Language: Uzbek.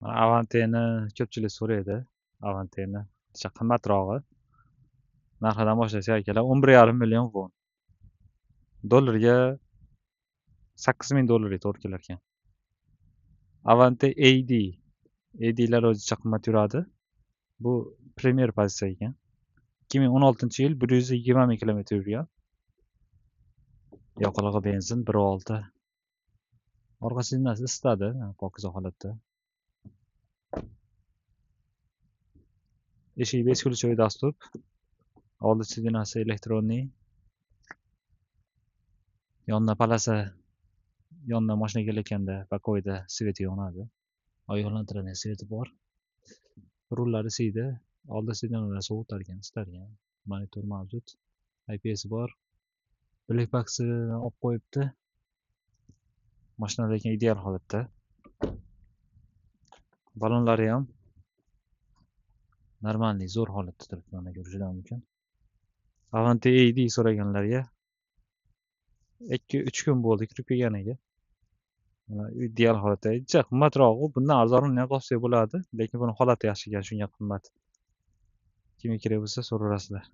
Avanteni ko'pchilik so'raydi. Avanteni ancha qimmatrog'i. Narxidan boshlasak akalar 11,5 million won. Dollarga 8 ming dollarga to'g'ri kelarkan. Avante AD. AD'lar o'zicha qimmat yuradi. Bu premier pozitsiya ekan. 2016-yil 120 ming kilometr yurgan. Yoqilg'i benzin 1.6. Orqa sidinasi isitadi, pokiza holatda. Eshigi beskuluchevый доступ. Oldi sidinasi elektronniy. Yonda palasa, yondan mashina kelayotganda bakoyda sveti yonadi. Ogohlantiradigan sveti bor. Rullar isiydi. Oldi sidinalar sovutarkan, isitarkan. Monitor mavjud. IPS bor. Black box'ni olib qo'yibdi. Mashina lekin ideal holatda. Balonlari ham normalniy, zo'r holatda turibdi, mana ko'rishingiz mumkin. Avante AD so'raganlarga 2-3 kun bo'ldi kirib kelganiga. Ideal holatda. Ancha qimmatroq, bundan arzonini ham topsa bo'ladi, lekin buni holati yaxshi ekan, shunga qimmat. Kimga kerak bo'lsa so'rasizlar.